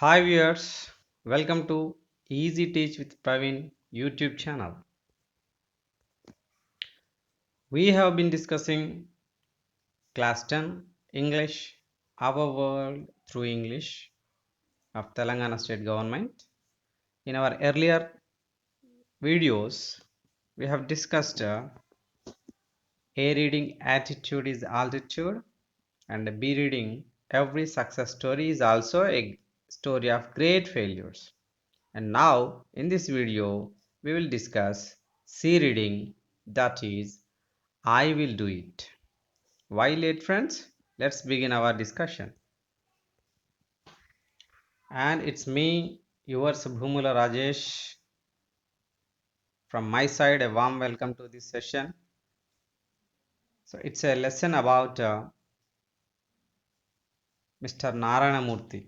Hi viewers, welcome to Easy Teach with Praveen YouTube channel. We have been discussing class 10 English, our world through English of Telangana state government. In our earlier videos, we have discussed A reading attitude is altitude and B reading every success story is also a story of great failures. And now in this video we will discuss C reading, that is I will do it. Why late friends? Let's begin our discussion. And it's me, yours Bhumula Rajesh. From my side, a warm welcome to this session. So it's a lesson about Mr. Narayana Murthy.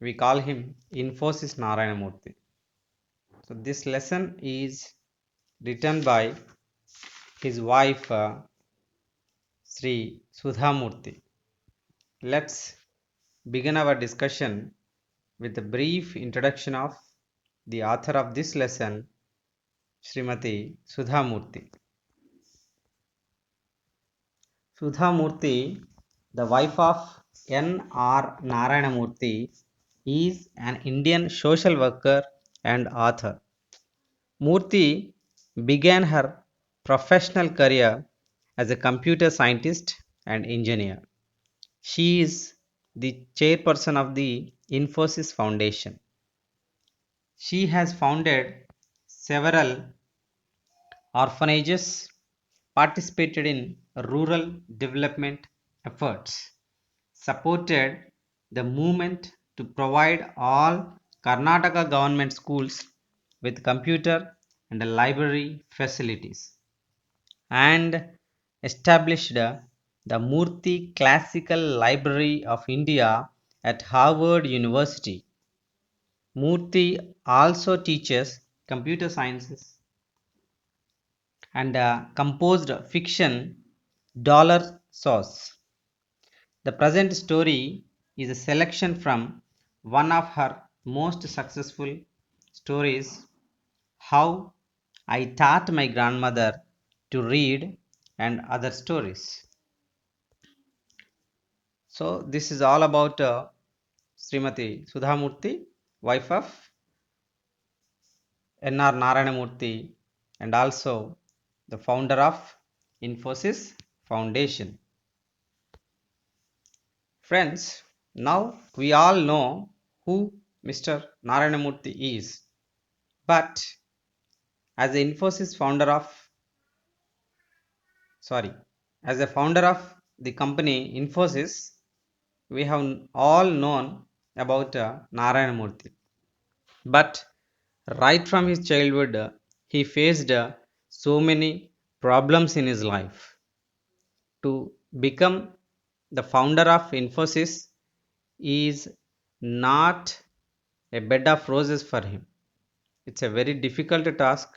We call him Infosys Narayana Murthy. So this lesson is written by his wife Sri Sudha Murthy. Let's begin our discussion with a brief introduction of the author of this lesson, Srimati Sudha Murthy. Sudha Murthy, the wife of N. R. Narayana Murthy, is an Indian social worker and author. Murthy began her professional career as a computer scientist and engineer. She is the chairperson of the Infosys Foundation. She has founded several orphanages, participated in rural development efforts, supported the movement to provide all Karnataka government schools with computer and library facilities, and established the Murthy Classical Library of India at Harvard University. Murthy also teaches computer sciences and composed fiction Dollar Sauce. The present story is a selection from one of her most successful stories, How I Taught My Grandmother to Read and Other Stories. So, this is all about Srimati Sudhamurthy, wife of N.R. Narayanamurthy, and also the founder of Infosys Foundation. Friends, now we all know who Mr. Narayanamurthy is, but as the Infosys founder of, sorry, as a founder of the company Infosys, we have all known about Narayanamurthy. But right from his childhood, he faced so many problems in his life. To become the founder of Infosys is not a bed of roses for him. It's a very difficult task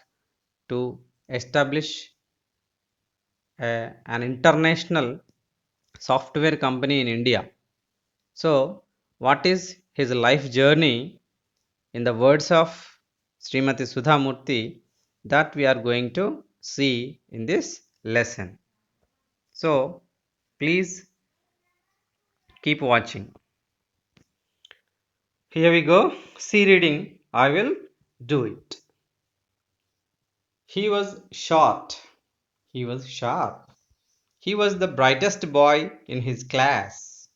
to establish an international software company in India. So, what is his life journey in the words of Srimati Sudha Murthy that we are going to see in this lesson. So, please keep watching. Here we go. See reading. I will do it. He was short. He was sharp. He was the brightest boy in his class.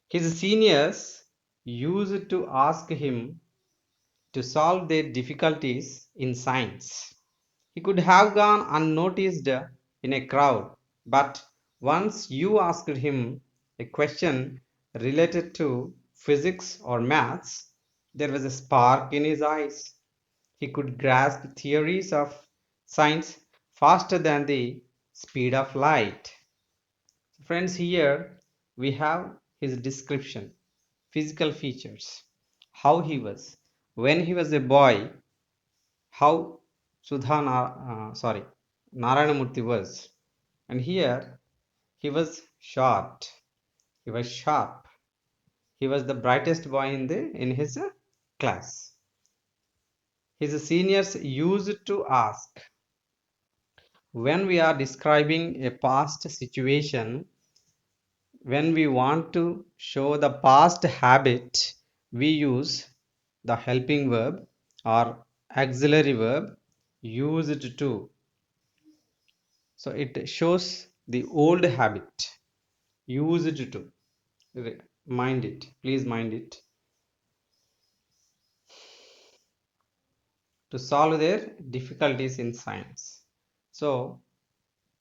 His seniors used to ask him to solve their difficulties in science. He could have gone unnoticed in a crowd, but once you asked him a question related to physics or maths, there was a spark in his eyes. He could grasp theories of science faster than the speed of light. Friends, here we have his description, physical features, how he was when he was a boy, how Narayanamurthy was. And here he was short, he was sharp, He was the brightest boy in his class. His seniors used to ask, when we are describing a past situation, when we want to show the past habit, we use the helping verb or auxiliary verb used to. So it shows the old habit used to. Mind it, please mind it. To solve their difficulties in science. So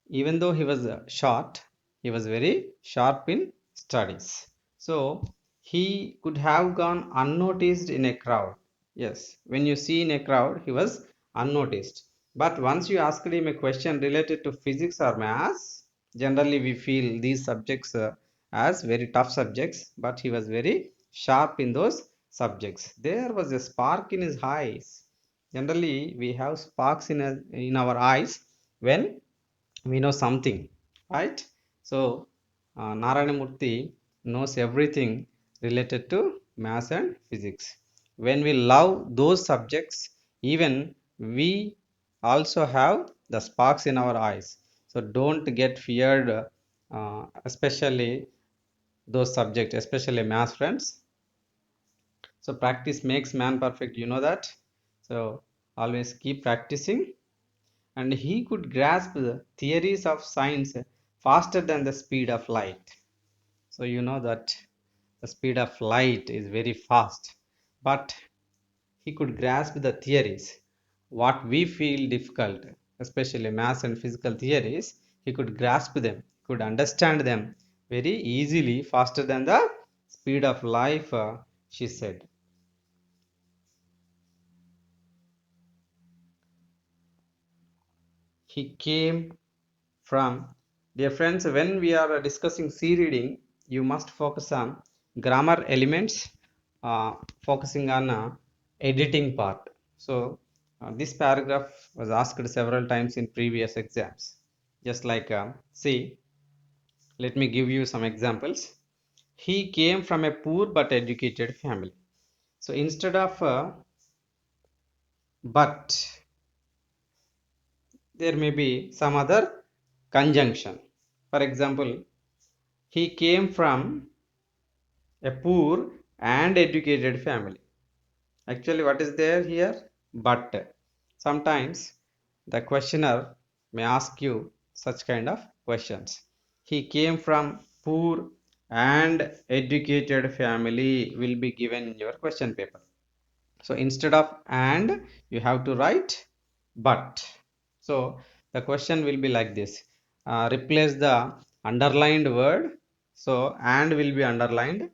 even though he was short, he was very sharp in studies. So he could have gone unnoticed in a crowd. Yes, when you see in a crowd, he was unnoticed. But once you asked him a question related to physics or maths, generally we feel these subjects as very tough subjects, but he was very sharp in those subjects. There was a spark in his eyes. Generally, we have sparks in our eyes when we know something, right? So Narayana Murthy knows everything related to maths and physics. When we love those subjects, even we also have the sparks in our eyes. So don't get feared, especially those subjects, especially maths, friends. So practice makes man perfect, you know that. So always keep practicing, and he could grasp the theories of science faster than the speed of light. So you know that the speed of light is very fast, but he could grasp the theories. What we feel difficult, especially math and physical theories, he could grasp them, could understand them very easily, faster than the speed of life, she said. He came from. Dear friends, when we are discussing C reading, you must focus on grammar elements, focusing on editing part. So this paragraph was asked several times in previous exams. Just like see, let me give you some examples. He came from a poor but educated family. So instead of but, there may be some other conjunction. For example, he came from a poor and educated family. Actually, what is there here? But. Sometimes the questioner may ask you such kind of questions. He came from poor and educated family will be given in your question paper. So instead of and, you have to write but. So the question will be like this. Replace the underlined word. So and will be underlined.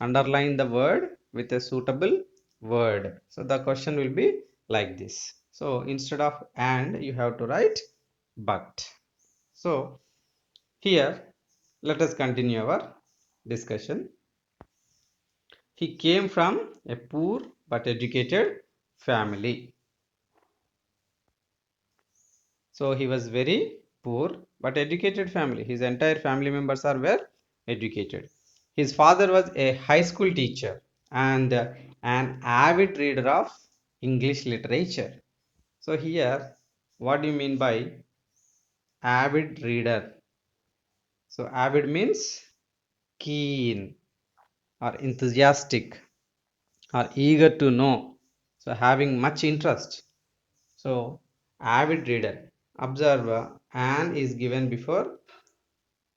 Underline the word with a suitable word. So the question will be like this. So instead of and, you have to write but. So here, let us continue our discussion. He came from a poor but educated family. So he was very poor but educated family. His entire family members are well educated. His father was a high school teacher and an avid reader of English literature. So here, what do you mean by avid reader? So avid means keen or enthusiastic or eager to know. So having much interest. So avid reader. Observe an is given before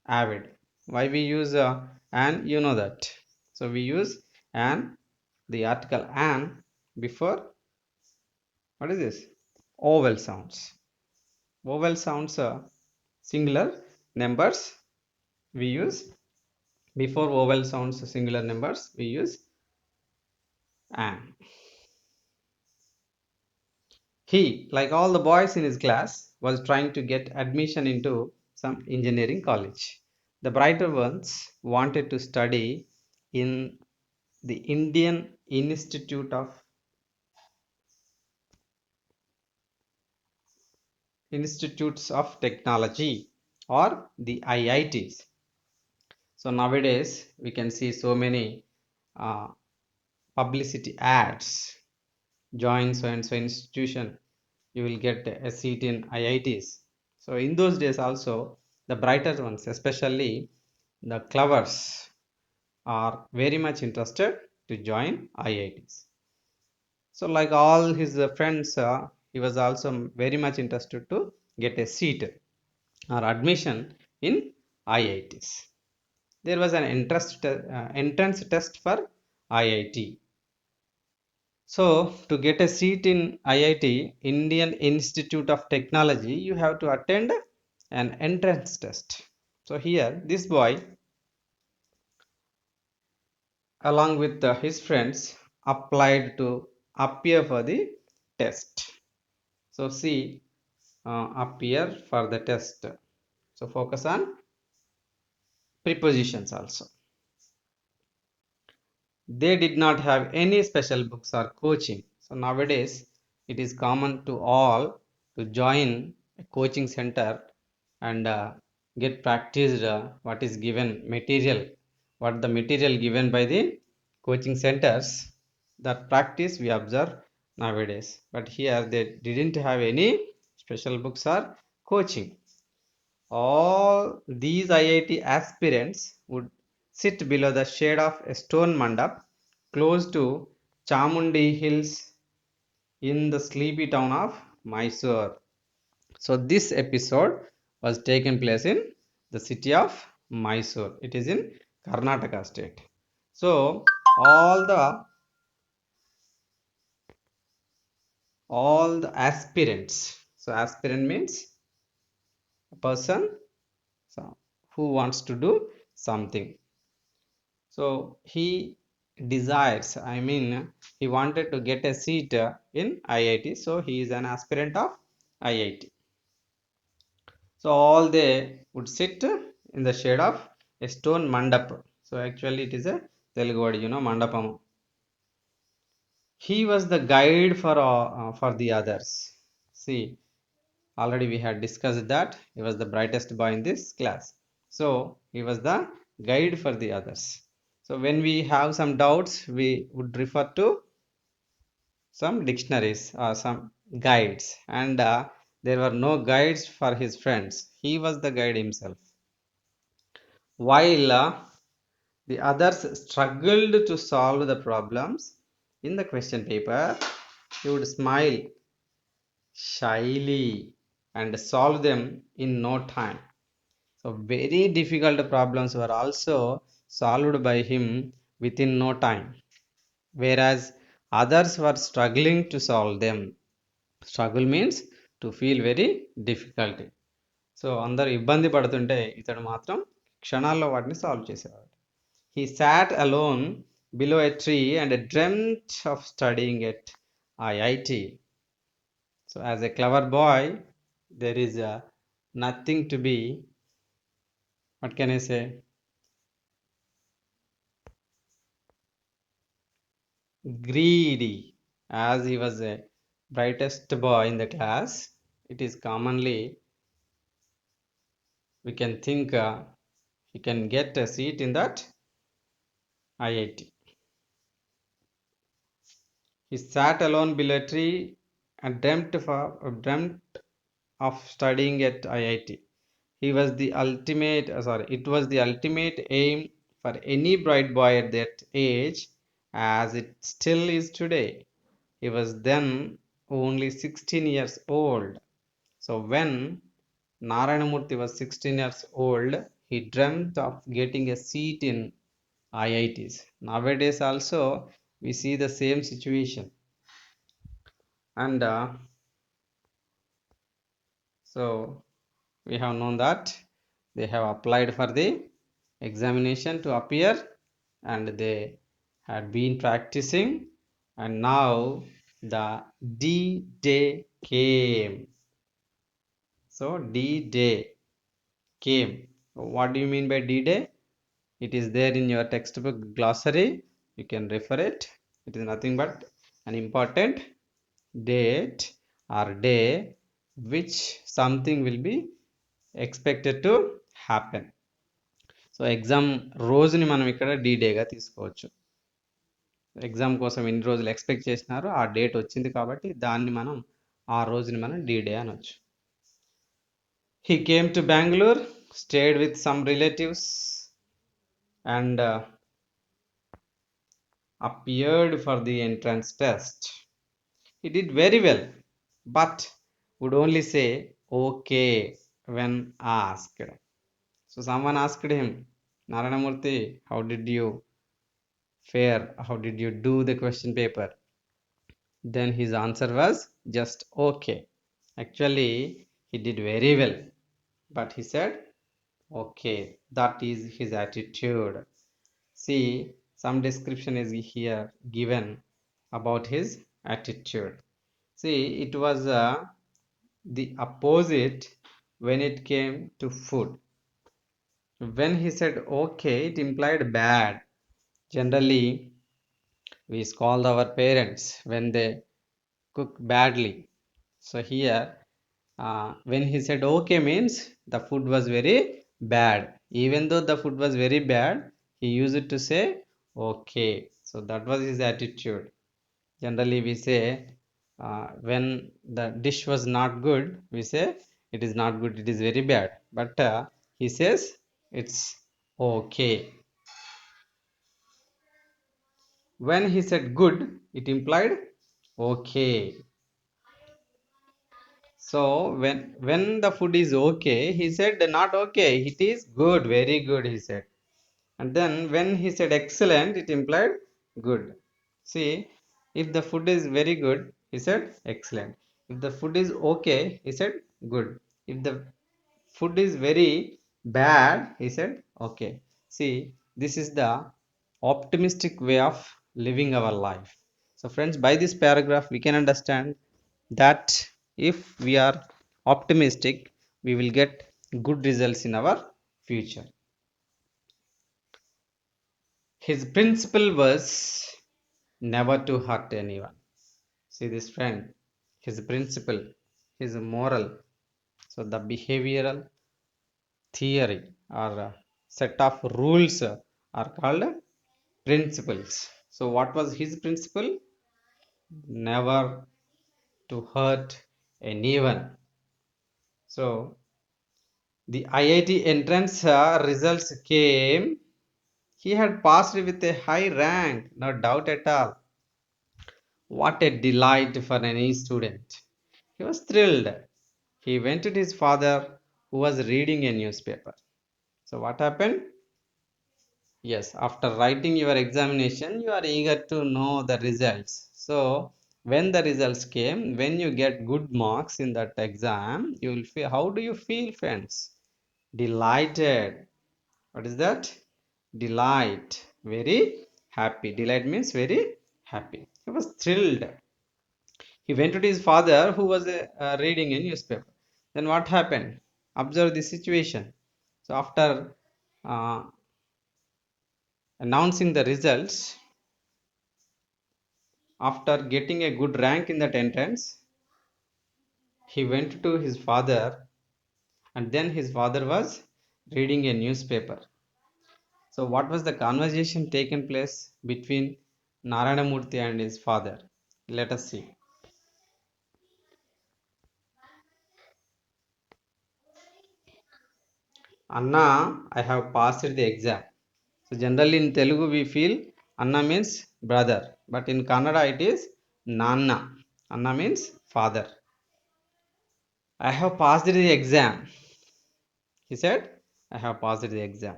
avid. Why we use an, you know that. So we use an, the article an before, what is this, vowel sounds. Vowel sounds singular numbers we use. Before vowel sounds singular numbers we use an. He, like all the boys in his class, was trying to get admission into some engineering college. The brighter ones wanted to study in the Indian Institutes of Technology, or the IITs. So nowadays we can see so many uh, publicity ads. Join so and so institution, you will get a seat in IITs. So in those days also, the brighter ones, especially the clovers, are very much interested to join IITs. So like all his friends, he was also very much interested to get a seat or admission in IITs. There was an entrance test for IIT. So, to get a seat in IIT, Indian Institute of Technology, you have to attend an entrance test. So, here, this boy, along with his friends, applied to appear for the test. So, see, appear for the test. So, focus on prepositions also. They did not have any special books or coaching. So nowadays it is common to all to join a coaching center and get practiced what is given material, what the material given by the coaching centers, that practice we observe nowadays. But here they didn't have any special books or coaching. All these IIT aspirants would sit below the shade of a stone mandap close to Chamundi Hills in the sleepy town of Mysore. So this episode was taken place in the city of Mysore. It is in Karnataka state. So all the all the aspirants. So aspirant means a person so, who wants to do something. So he desires, I mean, he wanted to get a seat in IIT. So he is an aspirant of IIT. So all they would sit in the shade of a stone mandap. So actually it is a Telugu word, mandapam. He was the guide for the others. See, already we had discussed that he was the brightest boy in this class. So he was the guide for the others. So when we have some doubts, we would refer to some dictionaries or some guides. And there were no guides for his friends. He was the guide himself. While the others struggled to solve the problems in the question paper, he would smile shyly and solve them in no time. So very difficult problems were also solved by him within no time, whereas others were struggling to solve them. Struggle means to feel very difficulty. So అందరు ఇబ్బంది పడుతుంటే ఇతడు మాత్రం క్షణాల్లో వాటిని solve చేసేవాడు. He sat alone below a tree and dreamt of studying at IIT. So as a clever boy, there is nothing to be, what can I say, greedy. As he was a brightest boy in the class, it is commonly we can think he can get a seat in that IIT. He sat alone below a tree and dreamt of studying at IIT. He was the ultimate, it was the ultimate aim for any bright boy at that age, as it still is today. He was then only 16 years old. So when Narayanamurthy was 16 years old, he dreamt of getting a seat in IITs. Nowadays also we see the same situation. And so we have known that they have applied for the examination to appear and they had been practicing, and now the D day came. So D day came. What do you mean by D day? It is there in your textbook glossary. You can refer it. It is nothing but an important date or day which something will be expected to happen. So exam రోజుని మనం ఇక్కడ D డేగా తీసుకోవచ్చు. Exam కోసం ఎన్ని రోజులు expect చేసినారో ఆ డేట్ వచ్చింది కాబట్టి దాన్ని మనం ఆ రోజుని మనం డి డే అనొచ్చు. He came to Bangalore, stayed with some relatives, and appeared for the entrance test. He did very well, but would only say okay when asked. So someone asked him, Narayanamurthy, how did you fare? How did you do the question paper? Then his answer was just okay. Actually, he did very well, but he said okay. That is his attitude. See, some description is here given about his attitude. See, it was the opposite when it came to food. When he said okay, it implied bad. Generally, we scold our parents when they cook badly. So here, when he said okay means the food was very bad. Even though the food was very bad, he used to say okay. So that was his attitude. Generally, we say when the dish was not good, we say it is not good, it is very bad. But he says it's okay. When he said good, it implied okay. So when the food is okay, he said not okay, it is good, very good, he said. And then when he said excellent, it implied good. See, if the food is very good, he said excellent. If the food is okay, he said good. If the food is very bad, he said okay. See, this is the optimistic way of living our life. So, friends, by this paragraph, we can understand that if we are optimistic, we will get good results in our future. His principle was never to hurt anyone. See this friend, his principle, his moral. So the behavioral theory or set of rules are called principles. So what was his principle? Never to hurt anyone. So the IIT entrance results came. He had passed with a high rank, no doubt at all. What a delight for any student. He was thrilled. He went to his father, who was reading a newspaper. So, what happened? Yes, after writing your examination, you are eager to know the results. So, when the results came, when you get good marks in that exam, you will feel, how do you feel, friends? Delighted. What is that? Delight. Very happy. Delight means very happy. He was thrilled. He went to his father, who was reading a newspaper. Then what happened? Observe the situation. So after uh, announcing the results, after getting a good rank in that entrance, he went to his father, and then his father was reading a newspaper. So what was the conversation taken place between Narayana Murthy and his father? Let us see. Anna, I have passed the exam. So generally in Telugu we feel Anna means brother, but in Kannada it is Nanna. Anna means father. I have passed the exam. He said, I have passed the exam.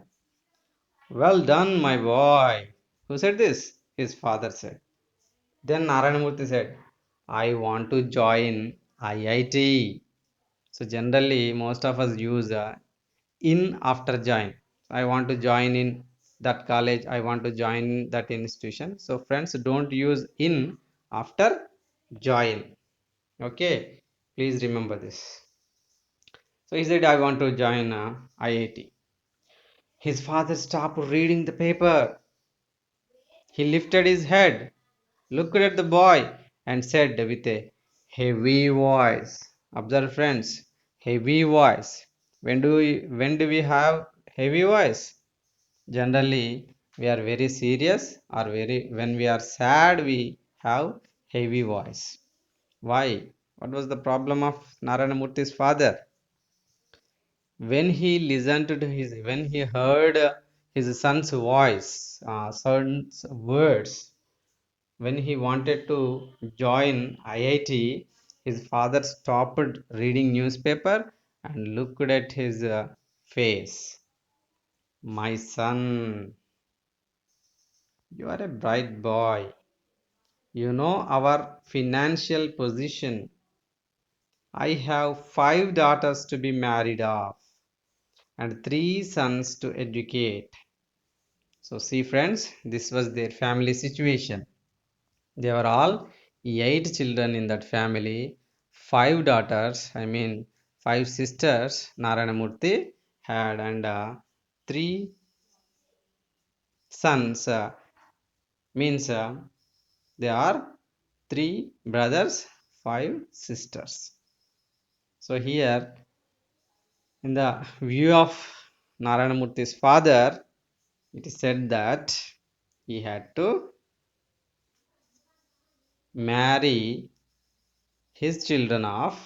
Well done, my boy. Who said this? His father said. Then Narayanamurthy said, I want to join IIT. So generally most of us use in after join. I want to join in that college, I want to join that institution. So friends, don't use in after join. Okay, please remember this. So he said, I want to join IIT. His father stopped reading the paper. He lifted his head, looked at the boy, and said with a heavy voice. Observe, friends, heavy voice. When do we have heavy voice? Generally, We are very serious, or very when we are sad, we have heavy voice. Why? What was the problem of Narayana Murthy's father? When he heard his son's voice, son's words, when he wanted to join IIT, his father stopped reading newspaper and looked at his face. My son, you are a bright boy. You know our financial position. I have 5 daughters to be married off and 3 sons to educate. So, see, friends, this was their family situation. They were all 8 children in that family, 5 daughters, I mean, 5 sisters, Narayanamurthy had, and 3 sons, means they are 3 brothers, 5 sisters. So, here, in the view of Narayanamurthy's father, it is said that he had to marry his children off,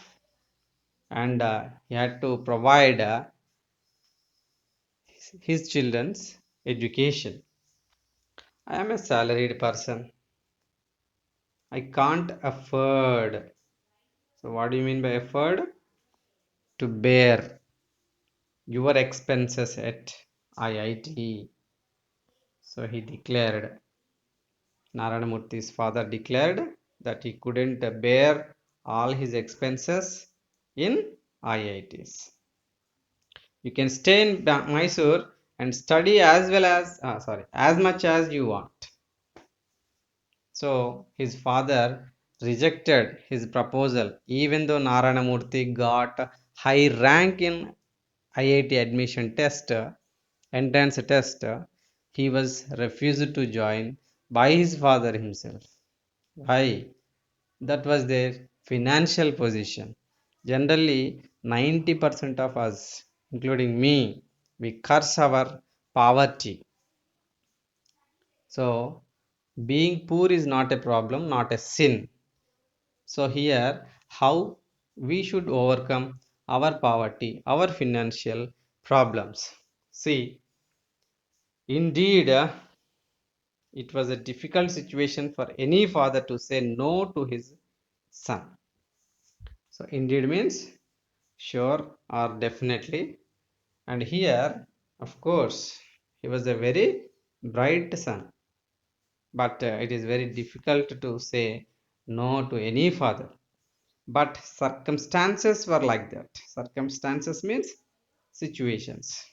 and he had to provide his children's education. I am a salaried person. I can't afford. So, what do you mean by afford? To bear your expenses at IIT. So, he declared, Narayanamurthy's father declared that he couldn't bear all his expenses in IITs. You can stay in Mysore and study as well as, as much as you want. So his father rejected his proposal, even though Narayana Murthy got high rank in IIT admission test, entrance test. He was refused to join by his father himself. Why? That was their financial position. Generally, 90% of us, including me, we curse our poverty. So, being poor is not a problem, not a sin. So, here, how we should overcome our poverty, our financial problems. See, indeed, it was a difficult situation for any father to say no to his son. So, indeed means sure or definitely. And here, of course, he was a very bright son. But it is very difficult to say no to any father. But circumstances were like that. Circumstances means situations.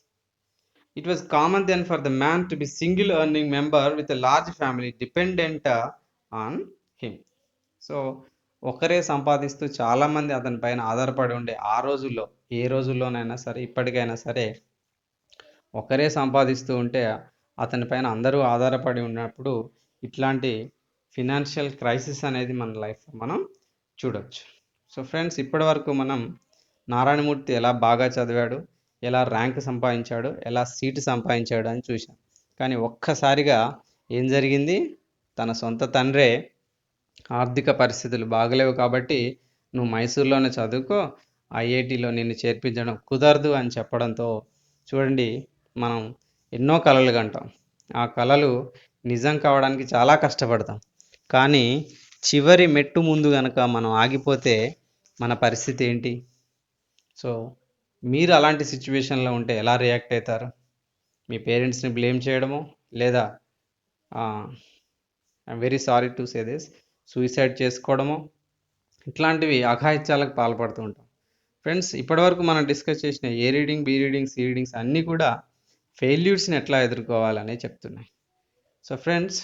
It was common then for the man to be single earning member with a large family dependent on him. So ఒకరే సంపాదిస్తూ చాలా మంది అతని పైన ఆధారపడి ఉండే ఆ రోజుల్లో, ఏ రోజుల్లోనైనా సరే, ఇప్పటికైనా సరే, ఒకరే సంపాదిస్తూ ఉంటే అతని పైన అందరూ ఆధారపడి ఉన్నప్పుడు ఇట్లాంటి ఫినాన్షియల్ క్రైసిస్ అనేది మన లైఫ్ మనం చూడొచ్చు. సో ఫ్రెండ్స్, ఇప్పటి వరకు మనం నారాయణమూర్తి ఎలా బాగా చదివాడు, ఎలా ర్యాంక్ సంపాదించాడు, ఎలా సీటు సంపాదించాడు అని చూసాం. కానీ ఒక్కసారిగా ఏం జరిగింది? తన సొంత తండ్రే ఆర్థిక పరిస్థితులు బాగలేవు కాబట్టి నువ్వు మైసూర్లోనే చదువుకో, ఐఐటిలో నిన్ను చేర్పించడం కుదరదు అని చెప్పడంతో చూడండి, మనం ఎన్నో కలలు కంటాం. ఆ కలలు నిజం కావడానికి చాలా కష్టపడతాం. కానీ చివరి మెట్టు ముందు కనుక మనం ఆగిపోతే మన పరిస్థితి ఏంటి? సో మీరు అలాంటి సిచ్యువేషన్లో ఉంటే ఎలా రియాక్ట్ అవుతారు? మీ పేరెంట్స్ని బ్లేమ్ చేయడము, లేదా I'm very sorry to say this, suicide చేసుకోవడము, ఇట్లాంటివి అఘాయిత్యాలకు పాల్పడుతూ ఉంటాం. ఫ్రెండ్స్, ఇప్పటివరకు మనం డిస్కస్ చేసిన A reading, B reading, C readings అన్నీ కూడా ఫెయిల్యూర్స్ని ఎట్లా ఎదుర్కోవాలనే చెప్తున్నాయి. సో ఫ్రెండ్స్,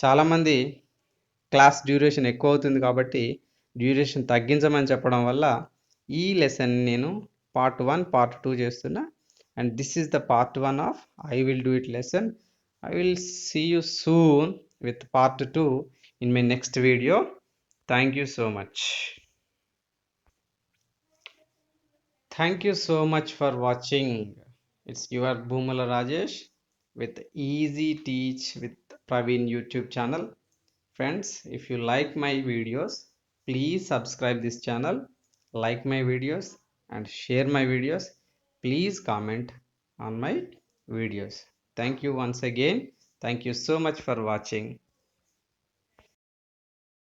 చాలామంది క్లాస్ డ్యూరేషన్ ఎక్కువ అవుతుంది కాబట్టి డ్యూరేషన్ తగ్గించమని చెప్పడం వల్ల ఈ లెసన్ నేను పార్ట్ 1, పార్ట్ 2 చేస్తున్నా. And this is the part 1 of I will do it lesson. I will see you soon with part 2 in my next video. Thank you so much. Thank you so much for watching. It's your Bhumala Rajesh. with Easy Teach with Praveen YouTube channel. Friends, if you like my videos, please subscribe this channel, like my videos and share my videos. Please comment on my videos. Thank you once again. Thank you so much for watching.